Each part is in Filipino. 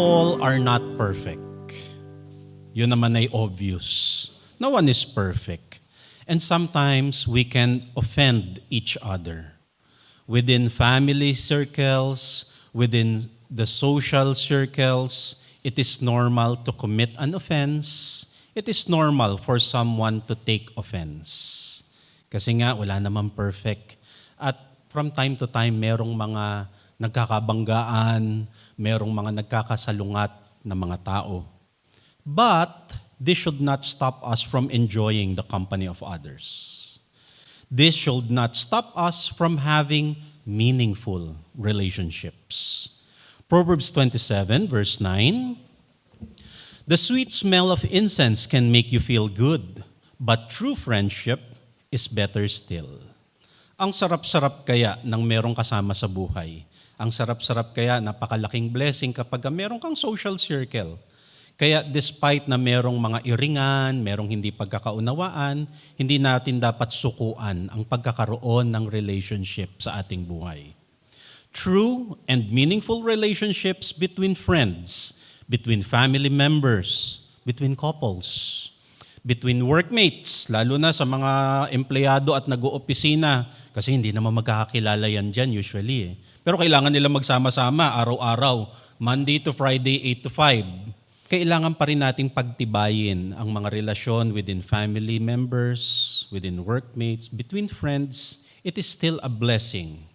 people are not perfect. Yun naman ay obvious. No one is perfect. And sometimes we can offend each other. Within family circles, within the social circles, it is normal to commit an offense. It is normal for someone to take offense. Kasi nga, wala naman perfect. At from time to time, merong mga nagkakabanggaan, merong mga nagkakasalungat na mga tao. But this should not stop us from enjoying the company of others. This should not stop us from having meaningful relationships. Proverbs 27, verse 9, "The sweet smell of incense can make you feel good, but true friendship is better still." Ang sarap-sarap kaya ng merong kasama sa buhay. Ang sarap-sarap kaya, napakalaking blessing kapag merong kang social circle. Kaya despite na merong mga iringan, merong hindi pagkakaunawaan, hindi natin dapat sukuan ang pagkakaroon ng relationship sa ating buhay. True and meaningful relationships between friends, between family members, between couples, between workmates, lalo na sa mga empleyado at nag-oopisina, kasi hindi naman magkakakilala yan dyan usually. Pero kailangan nila magsama-sama araw-araw, Monday to Friday, 8 to 5. Kailangan pa rin nating pagtibayin ang mga relasyon within family members, within workmates, between friends. It is still a blessing.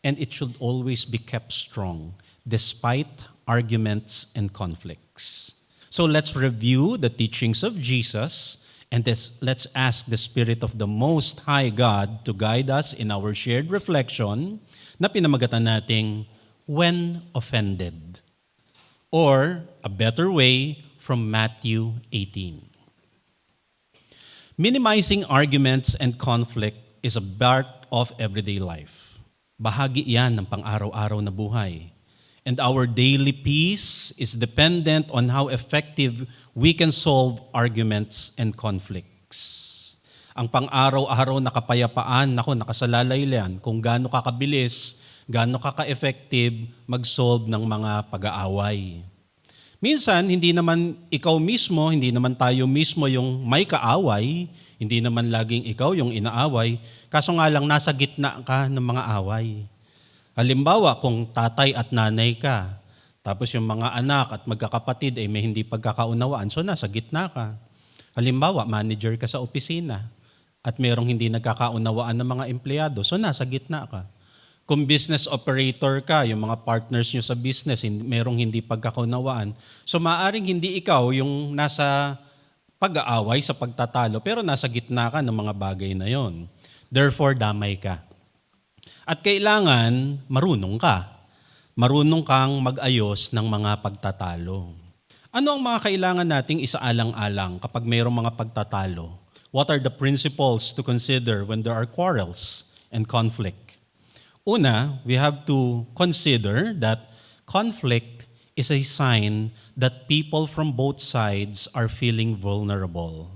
And it should always be kept strong despite arguments and conflicts. So let's review the teachings of Jesus and let's ask the Spirit of the Most High God to guide us in our shared reflection na pinamagatan nating when offended. Or a better way from Matthew 18. Minimizing arguments and conflict is a part of everyday life. Bahagi yan ng pang-araw-araw na buhay. And our daily peace is dependent on how effective we can solve arguments and conflicts. Ang pang-araw-araw na kapayapaan, nakasalalay yan kung gaano kakabilis, gaano ka-effective mag-solve ng mga pag-aaway. Minsan, hindi naman ikaw mismo, hindi naman tayo mismo yung may kaaway, hindi naman laging ikaw yung inaaway, kaso nga lang nasa gitna ka ng mga away. Halimbawa, kung tatay at nanay ka, tapos yung mga anak at magkakapatid ay may hindi pagkakaunawaan, so nasa gitna ka. Halimbawa, manager ka sa opisina at merong hindi nagkakaunawaan ng mga empleyado, so nasa gitna ka. Kung business operator ka, yung mga partners nyo sa business, merong hindi pagkakaunawaan, so maaaring hindi ikaw yung nasa pag-aaway sa pagtatalo, pero nasa gitna ka ng mga bagay na yon. Therefore, damay ka. At kailangan marunong ka. Marunong kang mag-ayos ng mga pagtatalo. Ano ang mga kailangan nating isaalang-alang kapag mayroong mga pagtatalo? What are the principles to consider when there are quarrels and conflict? Una, we have to consider that conflict is a sign that people from both sides are feeling vulnerable.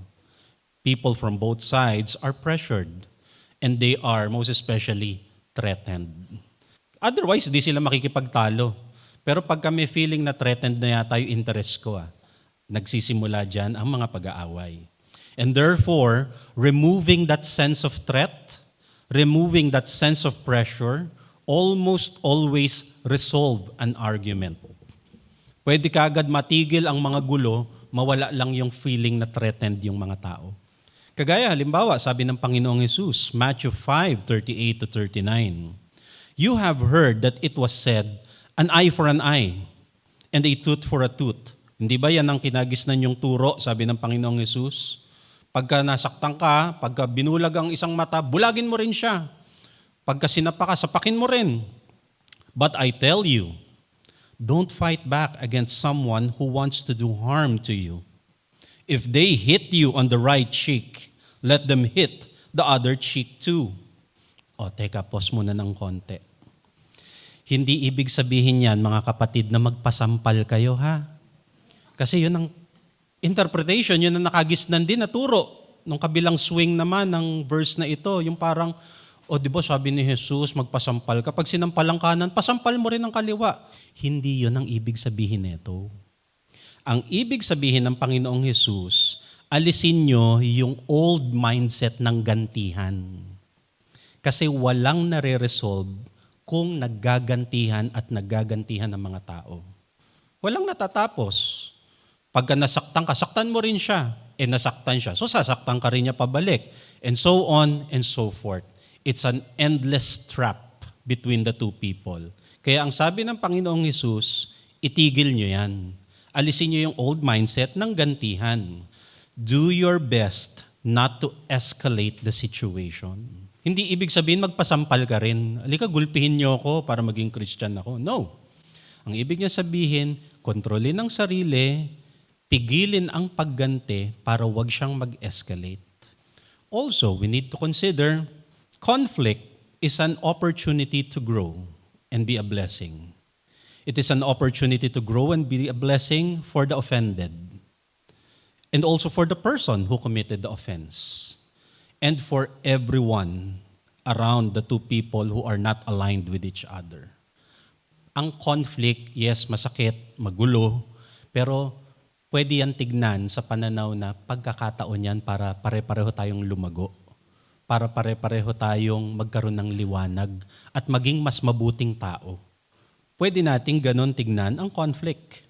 People from both sides are pressured, and they are most especially threatened. Otherwise, di sila makikipagtalo. Pero pag kami feeling na threatened na yata yung interest ko, nagsisimula dyan ang mga pag-aaway. And therefore, removing that sense of threat, removing that sense of pressure, almost always resolve an argument. Pwede ka agad matigil ang mga gulo, mawala lang yung feeling na threatened yung mga tao. Kagaya, halimbawa, sabi ng Panginoong Jesus, Matthew 5:38 to 39, "You have heard that it was said, an eye for an eye, and a tooth for a tooth." Hindi ba yan ang kinagisnan yung turo, sabi ng Panginoong Jesus? Pagka nasaktan ka, pagka binulag ang isang mata, bulagin mo rin siya. Pagka sinapa ka, sapakin mo rin. But I tell you, don't fight back against someone who wants to do harm to you. If they hit you on the right cheek, let them hit the other cheek too. O, teka, pause muna ng konti. Hindi ibig sabihin yan, mga kapatid, na magpasampal kayo, ha? Kasi yun ang interpretation, yun ang nakagisnan din na turo. Nung kabilang swing naman ng verse na ito, yung parang, O di ba sabi ni Jesus, magpasampal ka. Pag sinampal ang kanan, pasampal mo rin ang kaliwa. Hindi yon ang ibig sabihin nito. Ang ibig sabihin ng Panginoong Jesus, alisin nyo yung old mindset ng gantihan. Kasi walang nare-resolve kung naggagantihan at naggagantihan ng mga tao. Walang natatapos. Pagka nasaktan ka, saktan mo rin siya. Nasaktan siya. So sasaktan ka rin niya pabalik. And so on and so forth. It's an endless trap between the two people. Kaya ang sabi ng Panginoong Hesus, itigil nyo yan. Alisin nyo yung old mindset ng gantihan. Do your best not to escalate the situation. Hindi ibig sabihin magpasampal ka rin. Halika, gulpihin nyo ako para maging Christian ako. No. Ang ibig niya sabihin, kontrolin ang sarili, pigilin ang pagganti para wag siyang mag-escalate. Also, we need to consider conflict is an opportunity to grow and be a blessing. It is an opportunity to grow and be a blessing for the offended and also for the person who committed the offense and for everyone around the two people who are not aligned with each other. Ang conflict, yes, masakit, magulo, pero pwede yan tignan sa pananaw na pagkakataon yan para pare-pareho tayong lumago. Para pare-pareho tayong magkaroon ng liwanag at maging mas mabuting tao. Pwede nating ganon tignan ang conflict.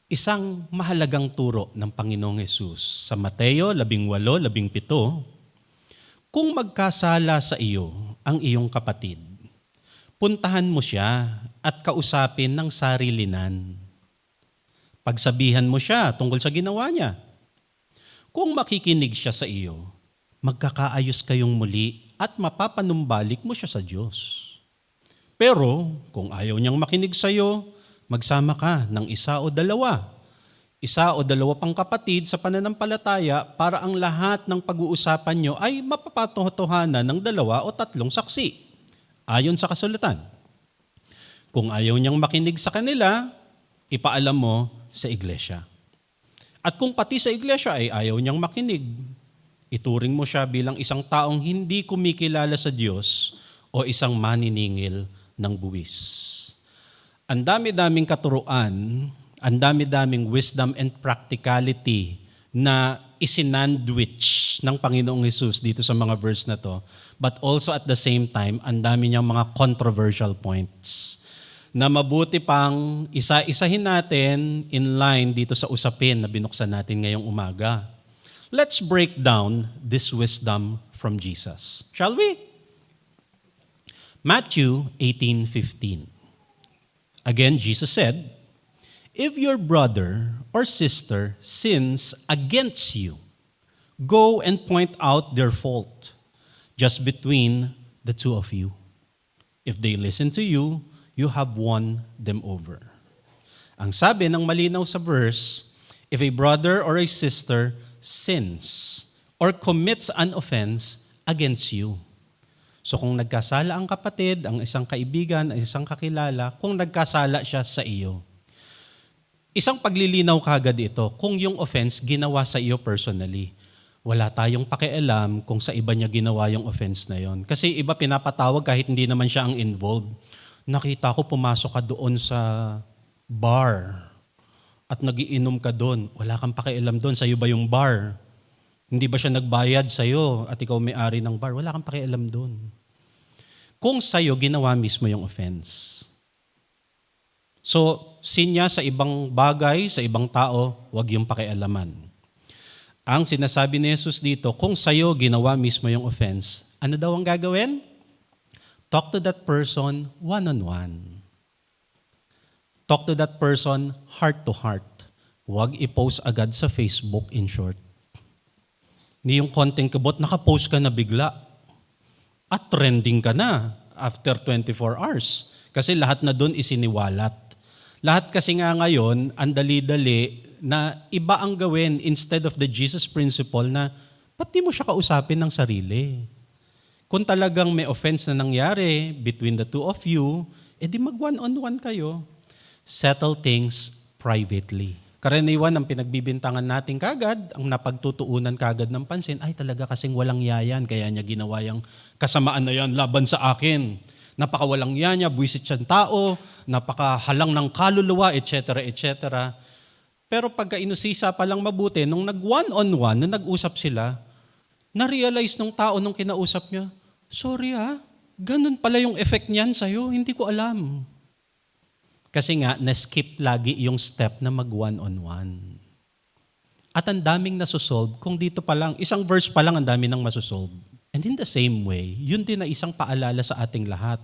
Isang mahalagang turo ng Panginoong Hesus sa Mateo 18:17, kung magkasala sa iyo ang iyong kapatid, puntahan mo siya at kausapin ng sarilinan. Pagsabihan mo siya tungkol sa ginawa niya. Kung makikinig siya sa iyo, magkakaayos kayong muli at mapapanumbalik mo siya sa Diyos. Pero kung ayaw niyang makinig sa iyo, magsama ka ng isa o dalawa pang kapatid sa pananampalataya para ang lahat ng pag-uusapan niyo ay mapapatotohanan ng 2 o 3 saksi, ayon sa kasulatan. Kung ayaw niyang makinig sa kanila, ipaalam mo sa iglesia. At kung pati sa iglesia ay ayaw niyang makinig, ituring mo siya bilang isang taong hindi kumikilala sa Diyos o isang maniningil ng buwis. Ang dami-daming katuruan, ang dami-daming wisdom and practicality na isinandwich ng Panginoong Hesus dito sa mga verse na to, but also at the same time, ang dami niyang mga controversial points na mabuti pang isa-isahin natin in line dito sa usapin na binuksan natin ngayong umaga. Let's break down this wisdom from Jesus. Shall we? Matthew 18:15. Again, Jesus said, "If your brother or sister sins against you, go and point out their fault just between the two of you. If they listen to you, you have won them over." Ang sabi ng malinaw sa verse, if a brother or a sister sins or commits an offense against you. So kung nagkasala ang kapatid, ang isang kaibigan, ang isang kakilala, kung nagkasala siya sa iyo, isang paglilinaw kagad ito, kung yung offense ginawa sa iyo personally, wala tayong pakialam kung sa iba niya ginawa yung offense na yon. Kasi iba pinapatawag kahit hindi naman siya ang involved. Nakita ko pumasok ka doon sa bar at nagiinom ka doon. Wala kang pakialam doon, sa iyo ba yung bar? Hindi ba siya nagbayad sa iyo at ikaw may-ari ng bar? Wala kang pakialam doon. Kung sa iyo ginawa mismo yung offense. So, sinya sa ibang bagay, sa ibang tao, wag yung pakialaman. Ang sinasabi ni Jesus dito, kung sa iyo ginawa mismo yung offense, ano daw ang gagawin? Talk to that person one-on-one. Talk to that person heart to heart. Huwag i-post agad sa Facebook, in short. Hindi yung konting kabot, nakapost ka na bigla. At trending ka na after 24 hours. Kasi lahat na doon isiniwalat. Lahat kasi nga ngayon, ang dali-dali na iba ang gawin instead of the Jesus principle na ba't di mo siya kausapin ng sarili? Kung talagang may offense na nangyari between the two of you, edi mag one-on-one kayo. Settle things privately. Karaniwan ang pinagbibintangan natin kagad, ang napagtutuunan kagad ng pansin, ay talaga kasing walang yayan, kaya niya ginawa yung kasamaan na yan laban sa akin. Napakawalang yaya niya, buwisit siyang tao, napakahalang ng kaluluwa, etc. etc. Pero pagka inusisa pa lang mabuti, nung nag-one-on-one, nung nag-usap sila, na-realize ng tao nung kinausap niya, sorry ganun pala yung effect niyan sa'yo, hindi ko alam. Kasi nga, na-skip lagi yung step na mag-one-on-one. At ang daming nasusolve, kung dito pa lang, isang verse pa lang, ang dami nang masusolve. And in the same way, yun din na isang paalala sa ating lahat,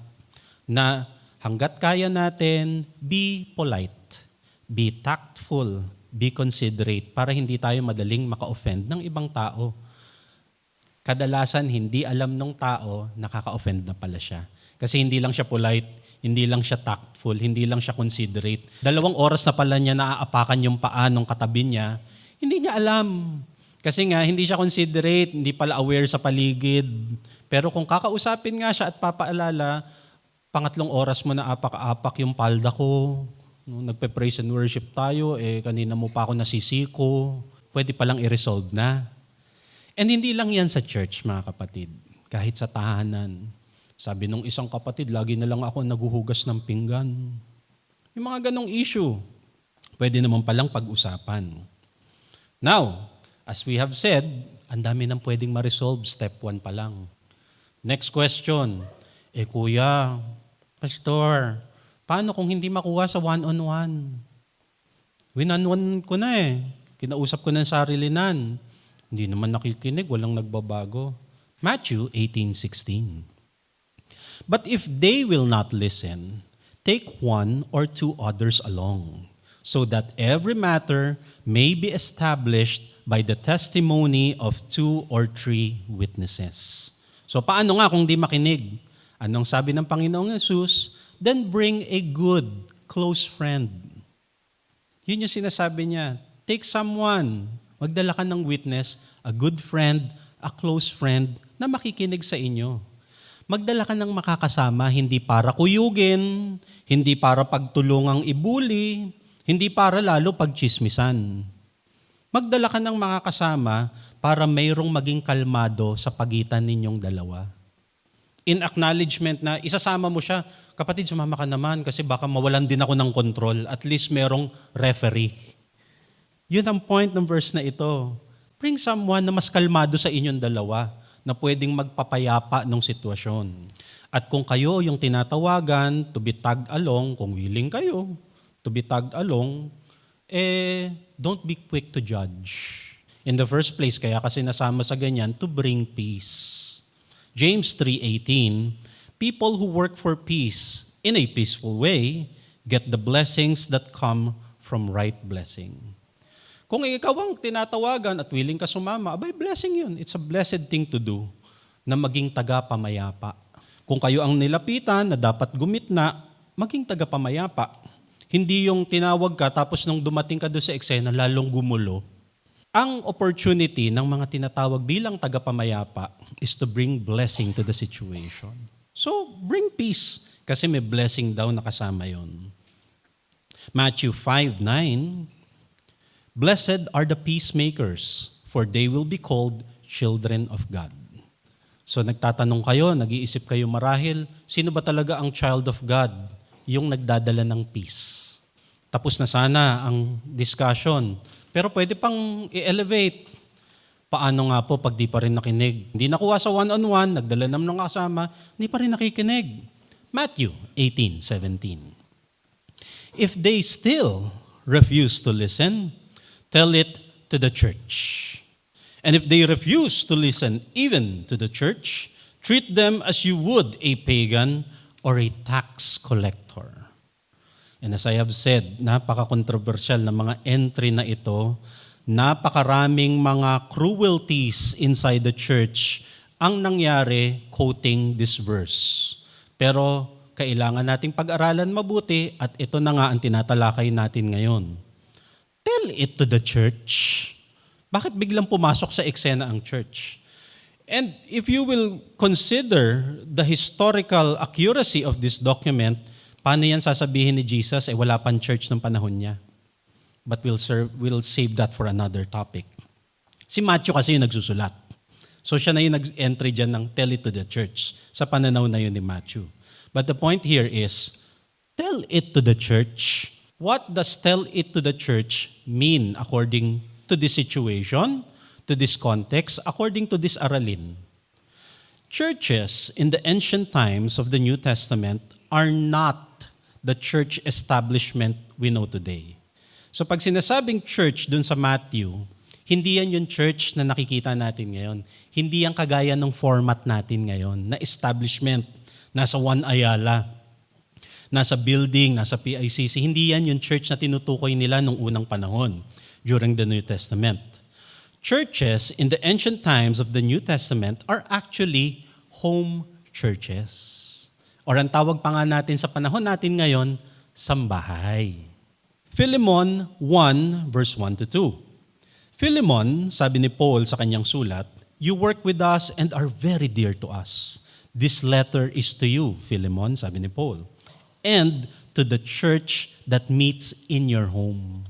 na hanggat kaya natin, be polite, be tactful, be considerate, para hindi tayo madaling maka-offend ng ibang tao. Kadalasan, hindi alam ng tao, nakaka-offend na pala siya. Kasi hindi lang siya polite, hindi lang siya tactful, hindi lang siya considerate. 2 oras na pala niya naaapakan yung paa ng katabi niya, hindi niya alam. Kasi nga, hindi siya considerate, hindi pala aware sa paligid. Pero kung kakausapin nga siya at papaalala, 3 oras mo na apak-apak yung palda ko. Nagpe-praise and worship tayo, kanina mo pa ako nasisiko. Pwede palang i-resolve na. And hindi lang yan sa church, mga kapatid. Kahit sa tahanan. Sabi nung isang kapatid, lagi na lang ako naguhugas ng pinggan. Yung mga ganong issue, pwede naman palang pag-usapan. Now, as we have said, ang dami nang pwedeng ma-resolve, step 1 pa lang. Next question, kuya, pastor, paano kung hindi makuha sa one-on-one? One-on-one ko na kinausap ko ng sarilinan. Hindi naman nakikinig, walang nagbabago. Matthew 18:16. But if they will not listen, take 1 or 2 others along, so that every matter may be established by the testimony of 2 or 3 witnesses. So paano nga kung di makinig? Anong sabi ng Panginoong Yesus? Then bring a good, close friend. Yun yung sinasabi niya. Take someone. Magdala ka ng witness, a good friend, a close friend na makikinig sa inyo. Magdala ka ng makakasama, hindi para kuyugin, hindi para pagtulungang ibuli, hindi para lalo pagchismisan. Magdala ka ng makakasama para mayroong maging kalmado sa pagitan ninyong dalawa. In acknowledgement na isasama mo siya, kapatid, sumama ka naman kasi baka mawalan din ako ng control. At least merong referee. Yun ang point ng verse na ito. Bring someone na mas kalmado sa inyong dalawa, na pwedeng magpapayapa ng sitwasyon. At kung kayo yung tinatawagan to be tagged along, kung willing kayo to be tagged along, don't be quick to judge. In the first place, kaya kasi nasama sa ganyan, to bring peace. James 3:18, people who work for peace in a peaceful way get the blessings that come from right blessing. Kung ikaw ang tinatawagan at willing ka sumama, abay, blessing yun. It's a blessed thing to do na maging taga-pamayapa. Kung kayo ang nilapitan na dapat gumitna, maging taga-pamayapa. Hindi yung tinawag ka tapos nung dumating ka doon sa eksena, lalong gumulo. Ang opportunity ng mga tinatawag bilang taga-pamayapa is to bring blessing to the situation. So, bring peace kasi may blessing daw nakasama yon. Matthew 5:9, blessed are the peacemakers, for they will be called children of God. So nagtatanong kayo, nag-iisip kayo marahil, sino ba talaga ang child of God? Yung nagdadala ng peace. Tapos na sana ang discussion. Pero pwede pang i-elevate. Paano nga po pag di pa rin nakinig? Hindi nakuha sa one-on-one, nagdala naman ng kasama, hindi pa rin nakikinig. Matthew 18:17. If they still refuse to listen, tell it to the church. And if they refuse to listen even to the church, treat them as you would a pagan or a tax collector. And as I have said, napaka-controversial na mga entry na ito, napakaraming mga cruelties inside the church ang nangyari quoting this verse. Pero kailangan nating pag-aralan mabuti at ito na nga ang tinatalakay natin ngayon. Tell it to the church. Bakit biglang pumasok sa eksena ang church? And if you will consider the historical accuracy of this document, paano yan sasabihin ni Jesus, wala pang church ng panahon niya? But we'll save that for another topic. Si Matthew kasi yung nagsusulat. So siya na yung nag-entry dyan ng tell it to the church sa pananaw na yun ni Matthew. But the point here is, tell it to the church. What does tell it to the church mean according to this situation, to this context, according to this aralin? Churches in the ancient times of the New Testament are not the church establishment we know today. So pag sinasabing church dun sa Matthew, hindi yan yung church na nakikita natin ngayon. Hindi yan kagaya ng format natin ngayon na establishment. Nasa One Ayala, nasa building, nasa PICC. Hindi yan yung church na tinutukoy nila nung unang panahon during the New Testament. Churches in the ancient times of the New Testament are actually home churches. Or ang tawag pa nga natin sa panahon natin ngayon, sambahay. Philemon 1, verse 1 to 2. Philemon, sabi ni Paul sa kanyang sulat, you work with us and are very dear to us. This letter is to you, Philemon, sabi ni Paul, and to the church that meets in your home.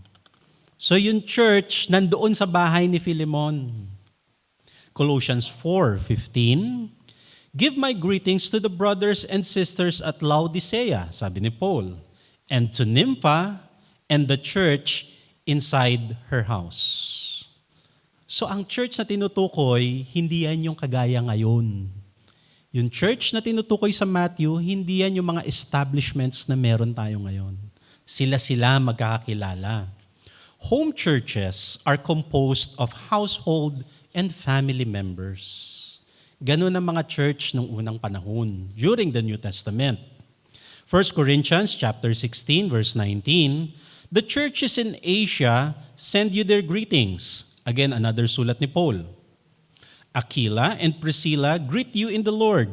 So yung church nandoon sa bahay ni Philemon. Colossians 4:15, give my greetings to the brothers and sisters at Laodicea, sabi ni Paul, and to Nympha and the church inside her house. So ang church na tinutukoy, hindi yan yung kagaya ngayon. Yung church na tinutukoy sa Matthew, hindi yan yung mga establishments na meron tayo ngayon. Sila-sila magkakakilala. Home churches are composed of household and family members. Ganun ang mga church nung unang panahon, during the New Testament. 1 Corinthians chapter 16, verse 19, the churches in Asia send you their greetings. Again, another sulat ni Paul. Aquila and Priscilla greet you in the Lord.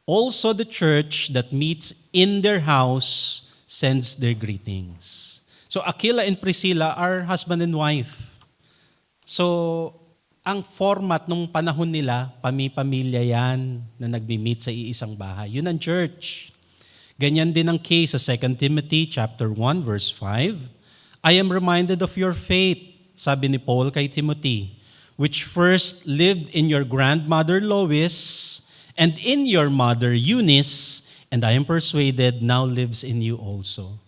Also the church that meets in their house sends their greetings. So Aquila and Priscilla are husband and wife. So ang format nung panahon nila, pamilya yan na nagmi-meet sa iisang bahay. Yun ang church. Ganyan din ang case sa 2 Timothy chapter 1 verse 5. I am reminded of your faith, sabi ni Paul kay Timothy, which first lived in your grandmother Lois and in your mother Eunice, and I am persuaded now lives in you also.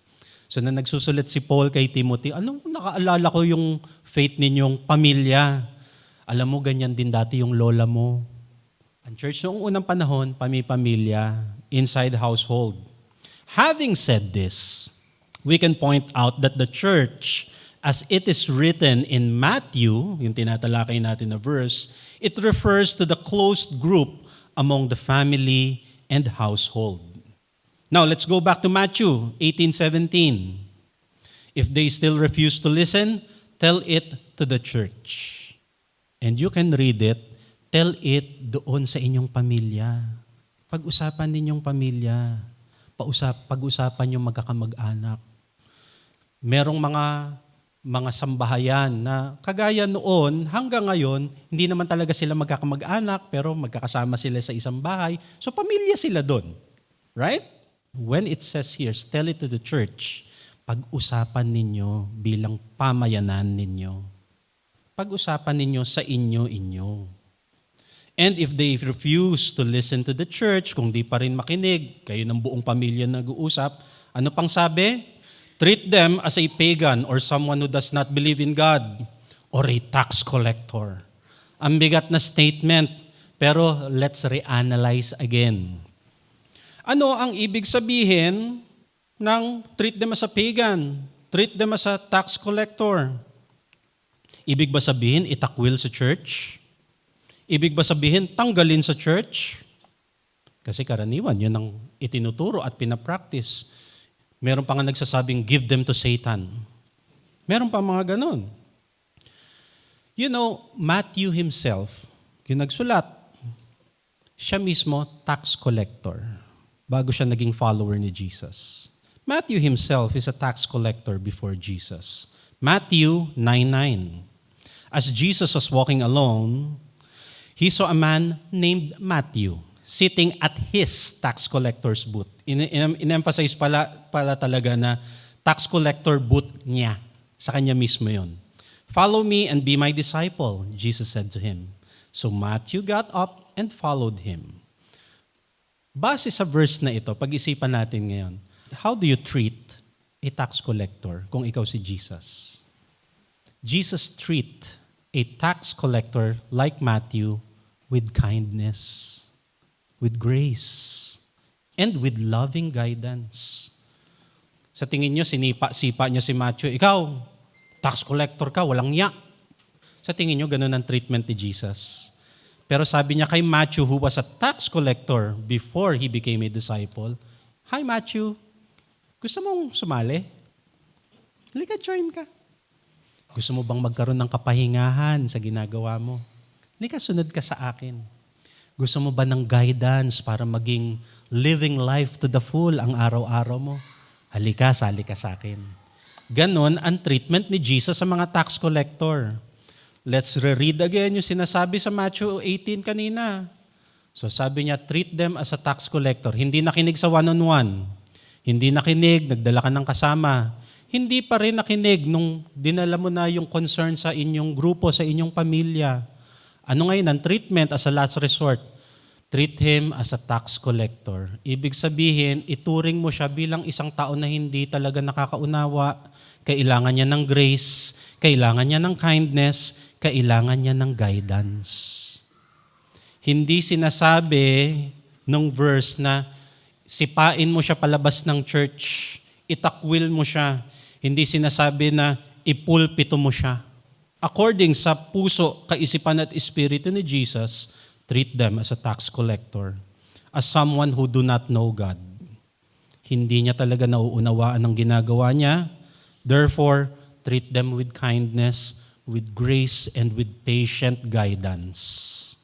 So na nagsusulat si Paul kay Timothy, nakaalala ko yung faith ninyong pamilya. Alam mo, ganyan din dati yung lola mo. Ang church noong unang panahon, pamilya, inside household. Having said this, we can point out that the church, as it is written in Matthew, yung tinatalakay natin na verse, it refers to the closed group among the family and household. Now, let's go back to Matthew 18:17. If they still refuse to listen, tell it to the church. And you can read it, tell it doon sa inyong pamilya. Pag-usapan ninyong pamilya. Pag-usapan yung magkakamag-anak. Merong mga sambahayan na kagaya noon, hanggang ngayon, hindi naman talaga sila magkakamag-anak, pero magkakasama sila sa isang bahay. So pamilya sila doon. Right? When it says here, tell it to the church, pag-usapan ninyo bilang pamayanan ninyo. Pag-usapan ninyo sa inyo. And if they refuse to listen to the church, kung di pa rin makinig, kayo ng buong pamilya nag-uusap, ano pang sabi? Treat them as a pagan or someone who does not believe in God or a tax collector. Ang bigat na statement, pero let's reanalyze again. Ano ang ibig sabihin ng treat them as a pagan, treat them as a tax collector? Ibig ba sabihin itakwil sa church? Ibig ba sabihin tanggalin sa church? Kasi karaniwan, yun ang itinuturo at pinapractice. Meron pa nga nagsasabing, give them to Satan. Meron pa mga ganun. You know, Matthew himself, yung nagsulat, siya mismo tax collector bago siya naging follower ni Jesus. Matthew himself is a tax collector before Jesus. Matthew 9:9. As Jesus was walking alone, he saw a man named Matthew sitting at his tax collector's booth. In-emphasize pala talaga na tax collector booth niya. Sa kanya mismo yon. Follow me and be my disciple, Jesus said to him. So Matthew got up and followed him. Base sa verse na ito, pag-isipan natin ngayon, how do you treat a tax collector kung ikaw si Jesus? Jesus treat a tax collector like Matthew with kindness, with grace, and with loving guidance. Sa tingin nyo, sinipa-sipa niya si Matthew, ikaw, tax collector ka, walang nya. Sa tingin nyo, ganun ang treatment ni Jesus. Pero sabi niya kay Matthew, who was a tax collector before he became a disciple, Hi Matthew, gusto mong sumali? Halika, join ka. Gusto mo bang magkaroon ng kapahingahan sa ginagawa mo? Halika, sunod ka sa akin. Gusto mo ba ng guidance para maging living life to the full ang araw-araw mo? Halika, sali ka sa akin. Ganon ang treatment ni Jesus sa mga tax collector. Let's reread again yung sinasabi sa Matthew 18 kanina. So sabi niya, treat them as a tax collector. Hindi nakinig sa one-on-one. Hindi nakinig, nagdala ka ng kasama. Hindi pa rin nakinig nung dinala mo na yung concern sa inyong grupo, sa inyong pamilya. Ano ngayon ang treatment as a last resort? Treat him as a tax collector. Ibig sabihin, ituring mo siya bilang isang tao na hindi talaga nakakaunawa. Kailangan niya ng grace, kailangan niya ng kindness, kailangan niya ng guidance. Hindi sinasabi nung verse na sipain mo siya palabas ng church, itakwil mo siya. Hindi sinasabi na ipulpito mo siya. According sa puso, kaisipan at espiritu ni Jesus, treat them as a tax collector, as someone who do not know God. Hindi niya talaga nauunawaan ang ginagawa niya. Therefore, treat them with kindness, with grace, and with patient guidance.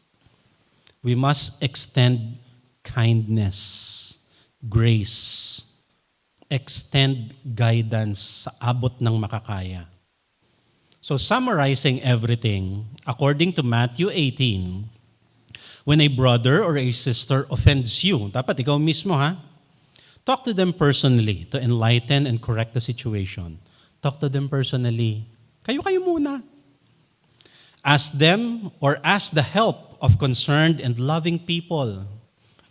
We must extend kindness, grace, extend guidance sa abot ng makakaya. So summarizing everything, according to Matthew 18, when a brother or a sister offends you, dapat ikaw mismo talk to them personally to enlighten and correct the situation. Talk to them personally. Kayo muna. Ask them or ask the help of concerned and loving people.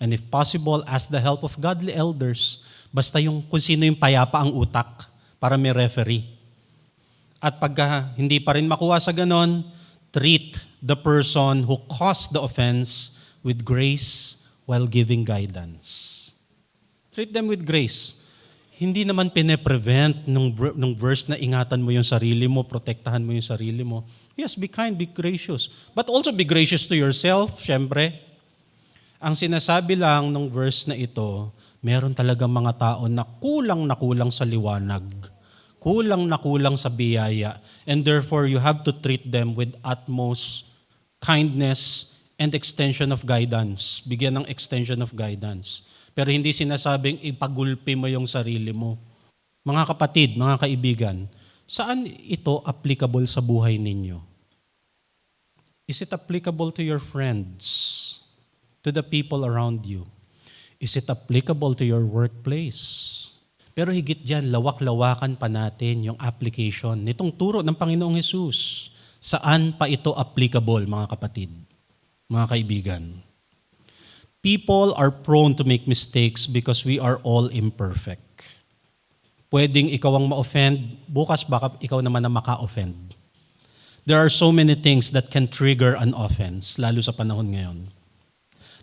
And if possible, ask the help of godly elders. Basta kung sino yung payapa ang utak para may referee. At pagka hindi pa rin makuha sa ganon, treat the person who caused the offense with grace while giving guidance. Treat them with grace. Hindi naman pine-prevent nung verse na ingatan mo yung sarili mo, protektahan mo yung sarili mo. Yes, be kind, be gracious. But also be gracious to yourself, syempre. Ang sinasabi lang nung verse na ito, meron talagang mga tao na kulang sa liwanag, kulang sa biyaya, and therefore you have to treat them with utmost kindness and extension of guidance. Bigyan ng extension of guidance. Pero hindi sinasabing ipagulpi mo yung sarili mo. Mga kapatid, mga kaibigan, saan ito applicable sa buhay ninyo? Is it applicable to your friends? To the people around you? Is it applicable to your workplace? Pero higit dyan, lawak-lawakan pa natin yung application nitong turo ng Panginoong Hesus. Saan pa ito applicable, mga kapatid, mga kaibigan? People are prone to make mistakes because we are all imperfect. Pwedeng ikaw ang ma-offend, bukas baka ikaw naman na maka-offend. There are so many things that can trigger an offense, lalo sa panahon ngayon.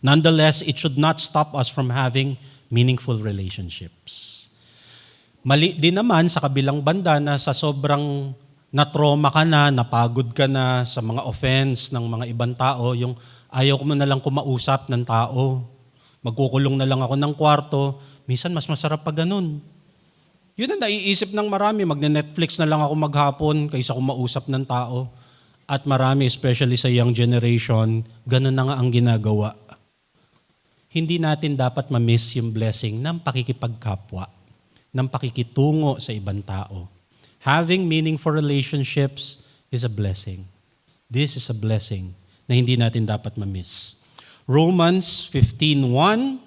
Nonetheless, it should not stop us from having meaningful relationships. Mali din naman sa kabilang banda na sa sobrang na-trauma ka na, napagod ka na sa mga offense ng mga ibang tao, yung ayaw ko na lang kumausap ng tao. Magkukulong na lang ako ng kwarto. Minsan mas masarap pa ganun. Yun ang naiisip ng marami. Magne-Netflix na lang ako maghapon kaysa kumausap ng tao. At marami, especially sa young generation, ganun na nga ang ginagawa. Hindi natin dapat ma-miss yung blessing ng pakikipagkapwa, ng pakikitungo sa ibang tao. Having meaningful relationships is a blessing. This is a blessing na hindi natin dapat ma-miss. Romans 15:1,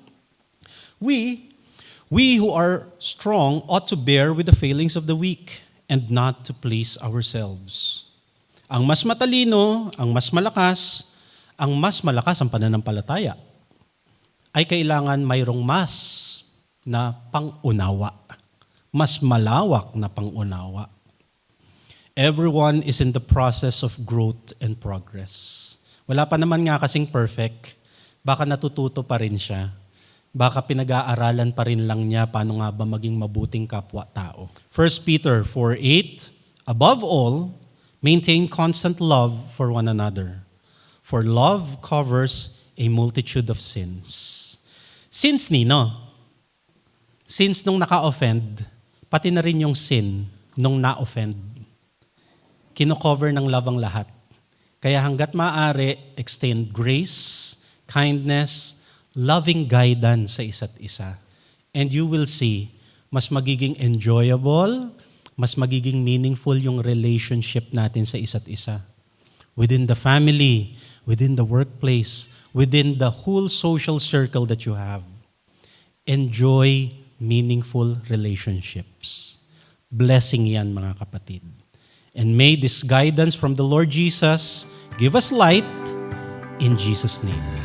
we who are strong ought to bear with the failings of the weak and not to please ourselves. Ang mas matalino, ang mas malakas ang pananampalataya, ay kailangan mayroong mas na pangunawa, mas malawak na pangunawa. Everyone is in the process of growth and progress. Wala pa naman nga kasing perfect. Baka natututo pa rin siya. Baka pinag-aaralan pa rin lang niya paano nga ba maging mabuting kapwa-tao. 1 Peter 4:8, above all, maintain constant love for one another, for love covers a multitude of sins. Sins nino? Sins nung naka-offend, pati na rin yung sin nung na-offend. Kino-cover ng love ang lahat. Kaya hanggat maaari, extend grace, kindness, loving guidance sa isa't isa. And you will see, mas magiging enjoyable, mas magiging meaningful yung relationship natin sa isa't isa. Within the family, within the workplace, within the whole social circle that you have. Enjoy meaningful relationships. Blessing yan, mga kapatid. And may this guidance from the Lord Jesus give us light in Jesus' name.